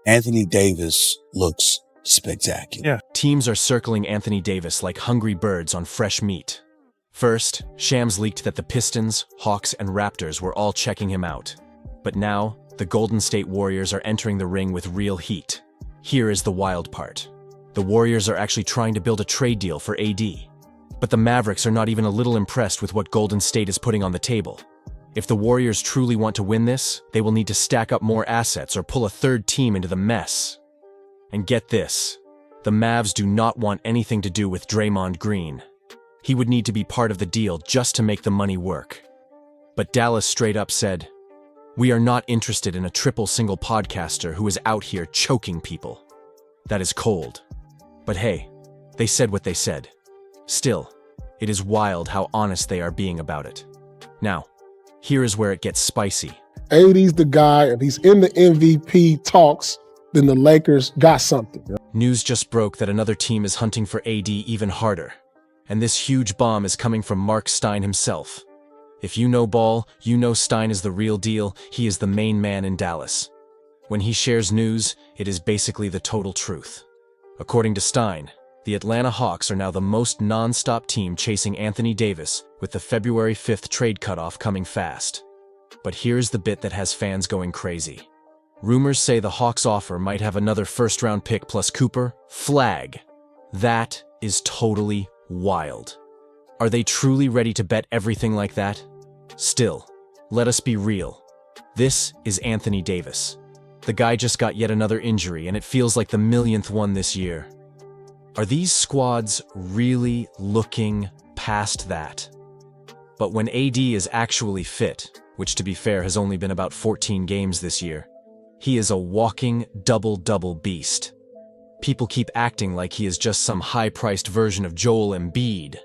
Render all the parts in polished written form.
Anthony Davis looks spectacular. Yeah. Teams are circling Anthony Davis like hungry birds on fresh meat. First, Shams leaked that the Pistons, Hawks, and Raptors were all checking him out. But now, the Golden State Warriors are entering the ring with real heat. Here is the wild part. The Warriors are actually trying to build a trade deal for AD. But the Mavericks are not even a little impressed with what Golden State is putting on the table. If the Warriors truly want to win this, they will need to stack up more assets or pull a third team into the mess. And get this, the Mavs do not want anything to do with Draymond Green. He would need to be part of the deal just to make the money work. But Dallas straight up said, "We are not interested in a triple-single podcaster who is out here choking people." That is cold. But hey, they said what they said. Still, it is wild how honest they are being about it. Now, here is where it gets spicy. AD's the guy, and he's in the MVP talks, then the Lakers got something. News just broke that another team is hunting for AD even harder. And this huge bomb is coming from Mark Stein himself. If you know ball, you know Stein is the real deal. He is the main man in Dallas. When he shares news, it is basically the total truth. According to Stein, the Atlanta Hawks are now the most non-stop team chasing Anthony Davis, with the February 5th trade cutoff coming fast. But here's the bit that has fans going crazy. Rumors say the Hawks' offer might have another first-round pick plus Cooper. Flag. That is totally wild. Are they truly ready to bet everything like that? Still, let us be real. This is Anthony Davis. The guy just got yet another injury, and it feels like the millionth one this year. Are these squads really looking past that? But when AD is actually fit, which to be fair has only been about 14 games this year, he is a walking double-double beast. People keep acting like he is just some high-priced version of Joel Embiid.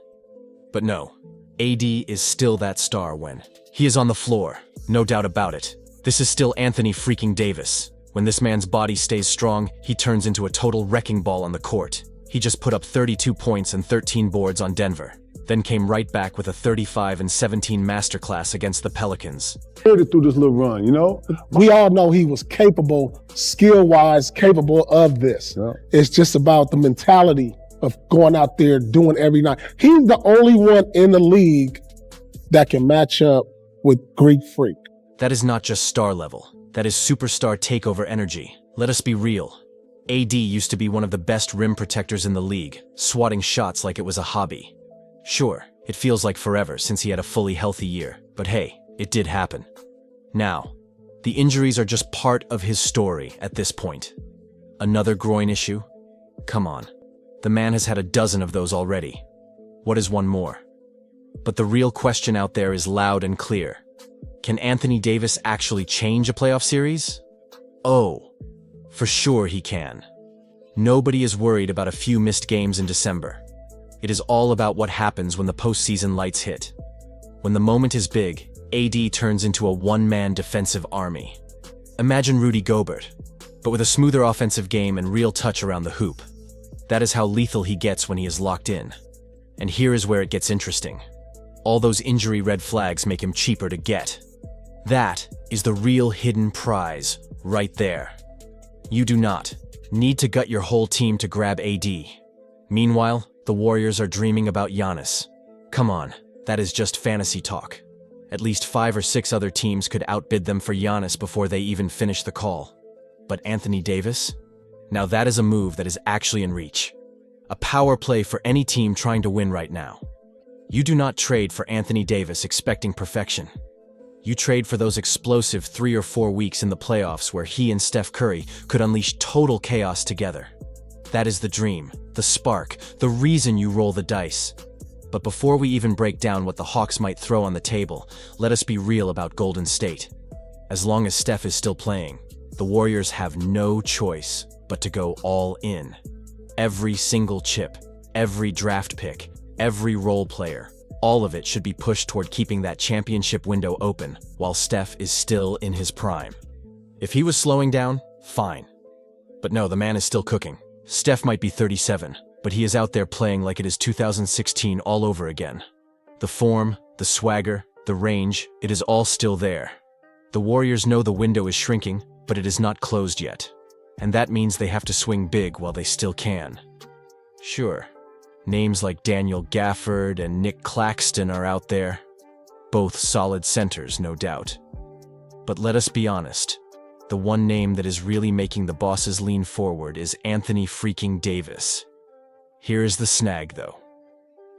But no, AD is still that star when he is on the floor, no doubt about it. This is still Anthony freaking Davis. When this man's body stays strong, he turns into a total wrecking ball on the court. He just put up 32 points and 13 boards on Denver, then came right back with a 35 and 17 masterclass against the Pelicans. Through this little run, you know? We all know he was capable, skill-wise, capable of this. Yeah. It's just about the mentality of going out there doing every night. He's the only one in the league that can match up with Greek Freak. That is not just star level. That is superstar takeover energy. Let us be real. AD used to be one of the best rim protectors in the league, swatting shots like it was a hobby. Sure, it feels like forever since he had a fully healthy year, but hey, it did happen. Now, the injuries are just part of his story at this point. Another groin issue? Come on. The man has had a dozen of those already. What is one more? But the real question out there is loud and clear. Can Anthony Davis actually change a playoff series? Oh, for sure he can. Nobody is worried about a few missed games in December. It is all about what happens when the postseason lights hit. When the moment is big, AD turns into a one-man defensive army. Imagine Rudy Gobert, but with a smoother offensive game and real touch around the hoop. That is how lethal he gets when he is locked in. And here is where it gets interesting. All those injury red flags make him cheaper to get. That is the real hidden prize right there. You do not need to gut your whole team to grab AD. Meanwhile, the Warriors are dreaming about Giannis. Come on, that is just fantasy talk. At least 5 or 6 other teams could outbid them for Giannis before they even finish the call. But Anthony Davis? Now that is a move that is actually in reach. A power play for any team trying to win right now. You do not trade for Anthony Davis expecting perfection. You trade for those explosive 3 or 4 weeks in the playoffs where he and Steph Curry could unleash total chaos together. That is the dream, the spark, the reason you roll the dice. But before we even break down what the Hawks might throw on the table, let us be real about Golden State. As long as Steph is still playing, the Warriors have no choice but to go all in. Every single chip, every draft pick, every role player, all of it should be pushed toward keeping that championship window open while Steph is still in his prime. If he was slowing down, fine. But no, the man is still cooking. Steph might be 37, but he is out there playing like it is 2016 all over again. The form, the swagger, the range, it is all still there. The Warriors know the window is shrinking, but it is not closed yet. and that means they have to swing big while they still can. Sure, names like Daniel Gafford and Nick Claxton are out there. Both solid centers, no doubt. But let us be honest, the one name that is really making the bosses lean forward is Anthony freaking Davis. Here is the snag, though.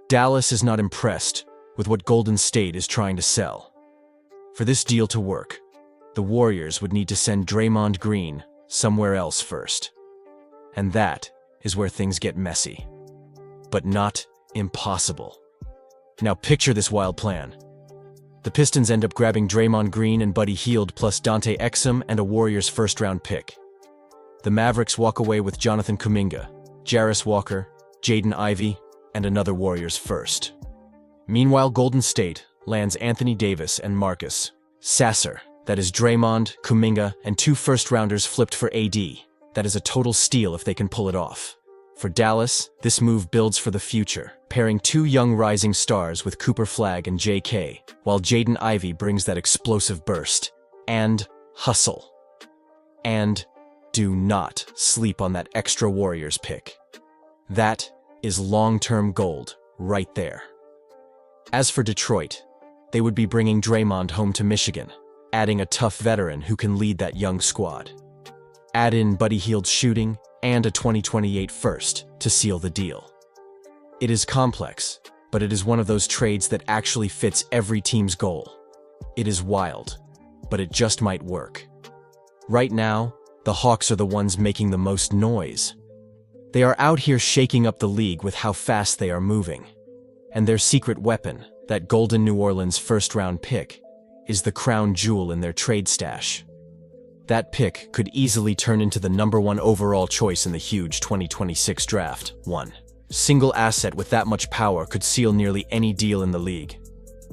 Dallas is not impressed with what Golden State is trying to sell. For this deal to work, the Warriors would need to send Draymond Green somewhere else first. And that is where things get messy. But not impossible. Now picture this wild plan. The Pistons end up grabbing Draymond Green and Buddy Hield plus Dante Exum and a Warriors first-round pick. The Mavericks walk away with Jonathan Kuminga, Jarris Walker, Jaden Ivey, and another Warriors first. Meanwhile, Golden State lands Anthony Davis and Marcus Sasser. That is Draymond, Kuminga, and 2 first-rounders flipped for AD. That is a total steal if they can pull it off. For Dallas, this move builds for the future, pairing 2 young rising stars with Cooper Flagg and JK, while Jaden Ivey brings that explosive burst. And hustle. And do not sleep on that extra Warriors pick. That is long-term gold right there. As for Detroit, they would be bringing Draymond home to Michigan, adding a tough veteran who can lead that young squad. Add in Buddy Hield's shooting and a 2028 first to seal the deal. It is complex, but it is one of those trades that actually fits every team's goal. It is wild, but it just might work. Right now, the Hawks are the ones making the most noise. They are out here shaking up the league with how fast they are moving. And their secret weapon, that golden New Orleans first-round pick, is the crown jewel in their trade stash. That pick could easily turn into the #1 overall choice in the huge 2026 draft. One single asset with that much power could seal nearly any deal in the league.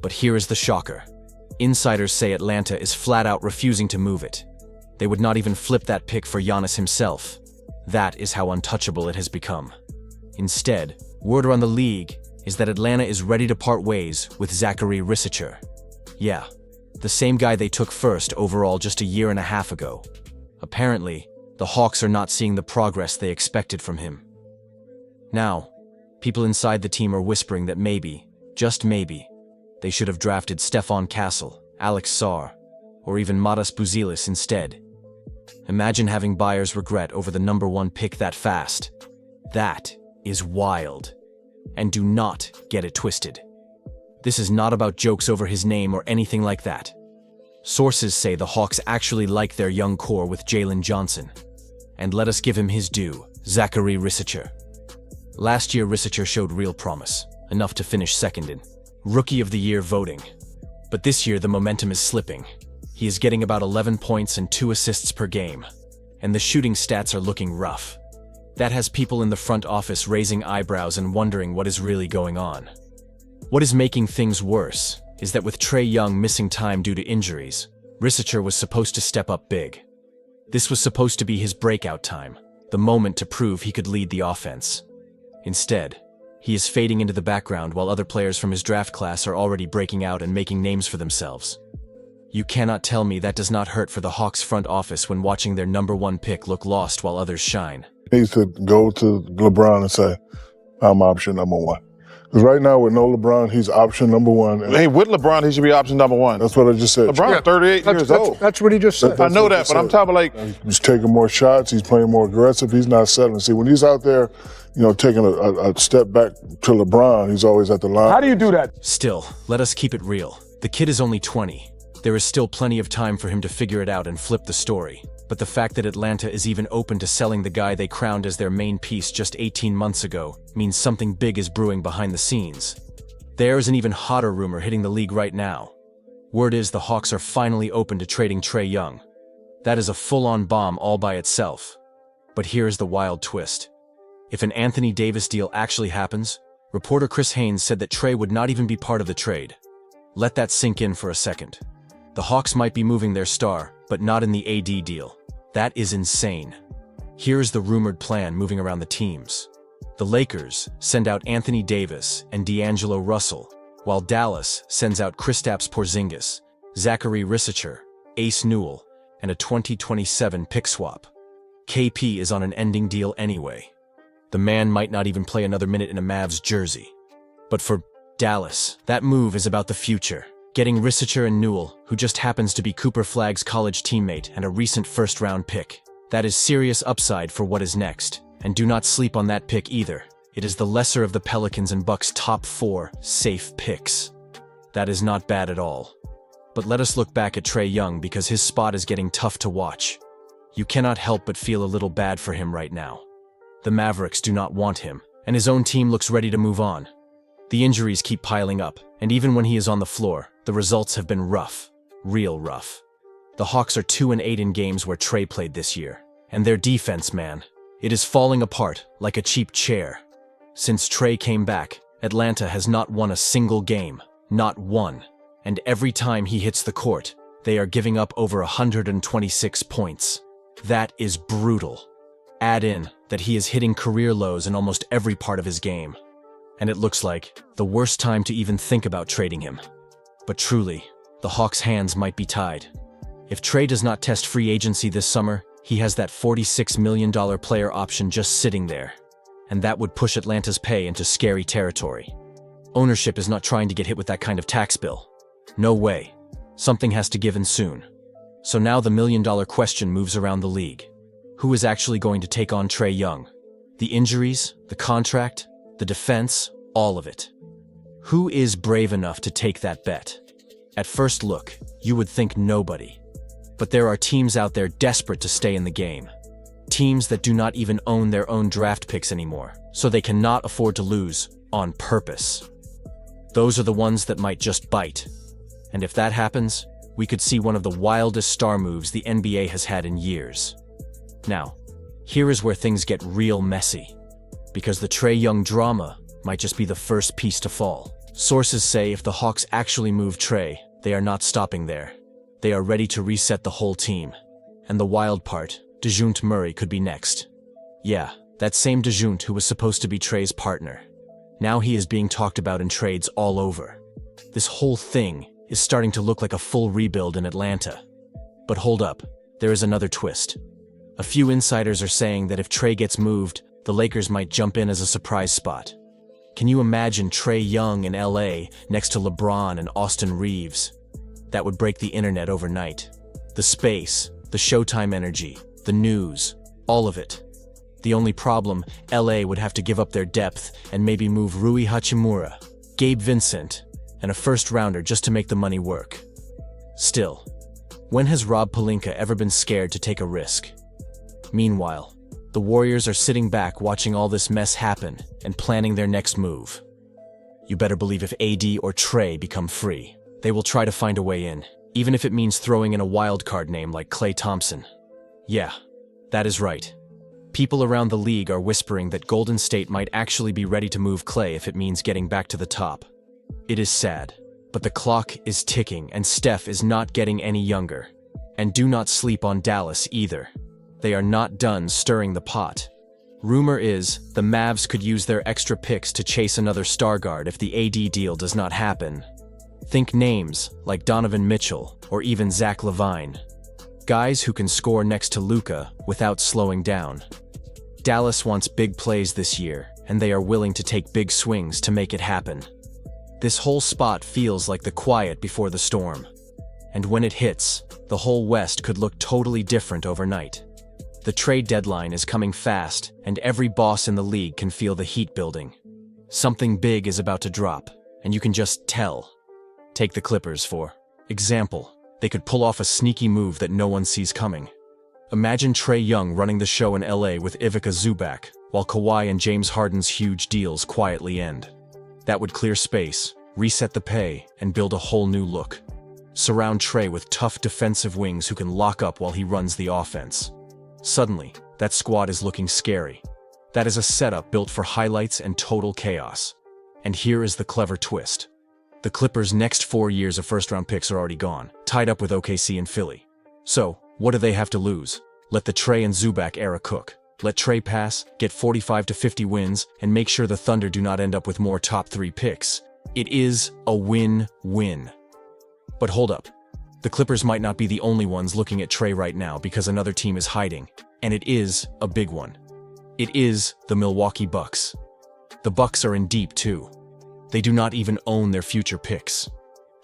But here is the shocker. Insiders say Atlanta is flat out refusing to move it. They would not even flip that pick for Giannis himself. That is how untouchable it has become. Instead, word around the league is that Atlanta is ready to part ways with Zachary Risacher. Yeah, the same guy they took first overall just a year and a half ago. Apparently, the Hawks are not seeing the progress they expected from him. Now, people inside the team are whispering that maybe, just maybe, they should have drafted Stephon Castle, Alex Sarr, or even Matas Buzelis instead. Imagine having buyers regret over the #1 pick that fast. That is wild. And do not get it twisted. This is not about jokes over his name or anything like that. Sources say the Hawks actually like their young core with Jalen Johnson. And let us give him his due, Zachary Risacher. Last year, Risacher showed real promise, enough to finish second in Rookie of the Year voting. But this year, the momentum is slipping. He is getting about 11 points and 2 assists per game. And the shooting stats are looking rough. That has people in the front office raising eyebrows and wondering what is really going on. What is making things worse is that with Trae Young missing time due to injuries, Risacher was supposed to step up big. This was supposed to be his breakout time, the moment to prove he could lead the offense. Instead, he is fading into the background while other players from his draft class are already breaking out and making names for themselves. You cannot tell me that does not hurt for the Hawks front office when watching their #1 pick look lost while others shine. He needs to go to LeBron and say, I'm option #1. Because right now with no LeBron, he's option #1. Hey, with LeBron, he should be option #1. That's what I just said. LeBron's 38 years old. That's what he just said. I know that, but I'm talking like He's taking more shots. He's playing more aggressive. He's not settling. See, when he's out there, taking a step back to LeBron, he's always at the line. How do you do that? Still, let us keep it real. The kid is only 20. There is still plenty of time for him to figure it out and flip the story. But the fact that Atlanta is even open to selling the guy they crowned as their main piece just 18 months ago means something big is brewing behind the scenes. There is an even hotter rumor hitting the league right now. Word is the Hawks are finally open to trading Trae Young. That is a full-on bomb all by itself. But here is the wild twist. If an Anthony Davis deal actually happens, reporter Chris Haynes said that Trae would not even be part of the trade. Let that sink in for a second. The Hawks might be moving their star, but not in the AD deal. That is insane. Here is the rumored plan moving around the teams. The Lakers send out Anthony Davis and D'Angelo Russell, while Dallas sends out Kristaps Porzingis, Zachary Risacher, Ace Newell, and a 2027 pick swap. KP is on an ending deal anyway. The man might not even play another minute in a Mavs jersey. But for Dallas, that move is about the future. Getting Risacher and Newell, who just happens to be Cooper Flagg's college teammate and a recent first-round pick. That is serious upside for what is next. And do not sleep on that pick either. It is the lesser of the Pelicans and Bucks' top 4 safe picks. That is not bad at all. But let us look back at Trae Young because his spot is getting tough to watch. You cannot help but feel a little bad for him right now. The Mavericks do not want him, and his own team looks ready to move on. The injuries keep piling up, and even when he is on the floor, the results have been rough. Real rough. The Hawks are 2-8 in games where Trae played this year. And their defense, man, it is falling apart like a cheap chair. Since Trae came back, Atlanta has not won a single game. Not one. And every time he hits the court, they are giving up over 126 points. That is brutal. Add in that he is hitting career lows in almost every part of his game. And it looks like the worst time to even think about trading him. But truly, the Hawks' hands might be tied. If Trae does not test free agency this summer, he has that $46 million player option just sitting there. And that would push Atlanta's pay into scary territory. Ownership is not trying to get hit with that kind of tax bill. No way. Something has to give in soon. So now the million-dollar question moves around the league. Who is actually going to take on Trae Young? The injuries, the contract, the defense, all of it. Who is brave enough to take that bet? At first look, you would think nobody. But there are teams out there desperate to stay in the game. Teams that do not even own their own draft picks anymore, so they cannot afford to lose on purpose. Those are the ones that might just bite. And if that happens, we could see one of the wildest star moves the NBA has had in years. Now, here is where things get real messy. Because the Trae Young drama might just be the first piece to fall. Sources say if the Hawks actually move Trae, they are not stopping there. They are ready to reset the whole team. And the wild part, DeJounte Murray could be next. Yeah, that same DeJounte who was supposed to be Trae's partner. Now he is being talked about in trades all over. This whole thing is starting to look like a full rebuild in Atlanta. But hold up, there is another twist. A few insiders are saying that if Trae gets moved, the Lakers might jump in as a surprise spot. Can you imagine Trae Young in LA next to LeBron and Austin Reeves? That would break the internet overnight. The space, the Showtime energy, the news, all of it. The only problem, LA would have to give up their depth and maybe move Rui Hachimura, Gabe Vincent, and a first-rounder just to make the money work. Still, when has Rob Pelinka ever been scared to take a risk? Meanwhile, the Warriors are sitting back watching all this mess happen and planning their next move. You better believe if AD or Trae become free, they will try to find a way in, even if it means throwing in a wildcard name like Klay Thompson. Yeah, that is right. People around the league are whispering that Golden State might actually be ready to move Klay if it means getting back to the top. It is sad, but the clock is ticking and Steph is not getting any younger. And do not sleep on Dallas either. They are not done stirring the pot. Rumor is the Mavs could use their extra picks to chase another star guard if the AD deal does not happen. Think names like Donovan Mitchell or even Zach LaVine. Guys who can score next to Luka without slowing down. Dallas wants big plays this year, and they are willing to take big swings to make it happen. This whole spot feels like the quiet before the storm. And when it hits, the whole West could look totally different overnight. The trade deadline is coming fast, and every boss in the league can feel the heat building. Something big is about to drop, and you can just tell. Take the Clippers for example. They could pull off a sneaky move that no one sees coming. Imagine Trae Young running the show in LA with Ivica Zubac, while Kawhi and James Harden's huge deals quietly end. That would clear space, reset the pay, and build a whole new look. Surround Trae with tough defensive wings who can lock up while he runs the offense. Suddenly, that squad is looking scary. That is a setup built for highlights and total chaos. And here is the clever twist. The Clippers' next 4 years of first-round picks are already gone, tied up with OKC and Philly. So, what do they have to lose? Let the Trae and Zubac era cook. Let Trae pass, get 45 to 50 wins, and make sure the Thunder do not end up with more top 3 picks. It is a win-win. But hold up. The Clippers might not be the only ones looking at Trae right now because another team is hiding. And it is a big one. It is the Milwaukee Bucks. The Bucks are in deep too. They do not even own their future picks.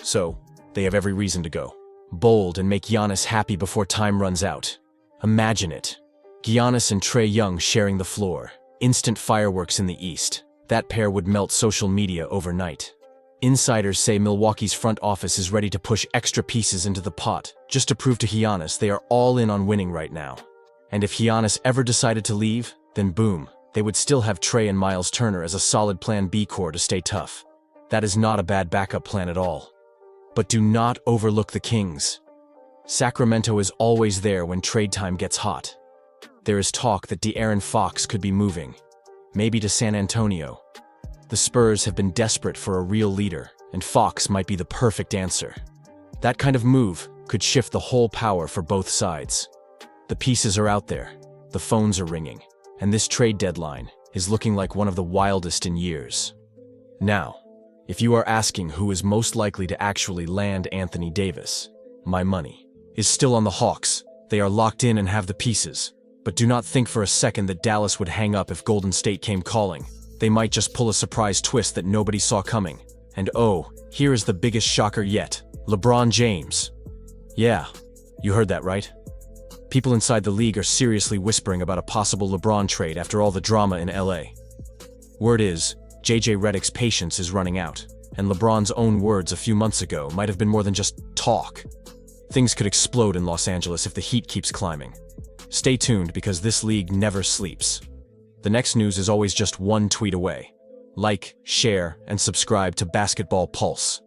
So, they have every reason to go bold and make Giannis happy before time runs out. Imagine it. Giannis and Trae Young sharing the floor. Instant fireworks in the East. That pair would melt social media overnight. Insiders say Milwaukee's front office is ready to push extra pieces into the pot, just to prove to Giannis they are all in on winning right now. And if Giannis ever decided to leave, then boom, they would still have Trae and Miles Turner as a solid plan B core to stay tough. That is not a bad backup plan at all. But do not overlook the Kings. Sacramento is always there when trade time gets hot. There is talk that De'Aaron Fox could be moving, maybe to San Antonio. The Spurs have been desperate for a real leader, and Fox might be the perfect answer. That kind of move could shift the whole power for both sides. The pieces are out there, the phones are ringing, and this trade deadline is looking like one of the wildest in years. Now, if you are asking who is most likely to actually land Anthony Davis, my money is still on the Hawks. They are locked in and have the pieces. But do not think for a second that Dallas would hang up if Golden State came calling. They might just pull a surprise twist that nobody saw coming. And oh, here is the biggest shocker yet. LeBron James. Yeah, you heard that right. People inside the league are seriously whispering about a possible LeBron trade after all the drama in LA. Word is, JJ Redick's patience is running out, and LeBron's own words a few months ago might have been more than just talk. Things could explode in Los Angeles if the heat keeps climbing. Stay tuned because this league never sleeps. The next news is always just one tweet away. Like, share, and subscribe to Basketball Pulse.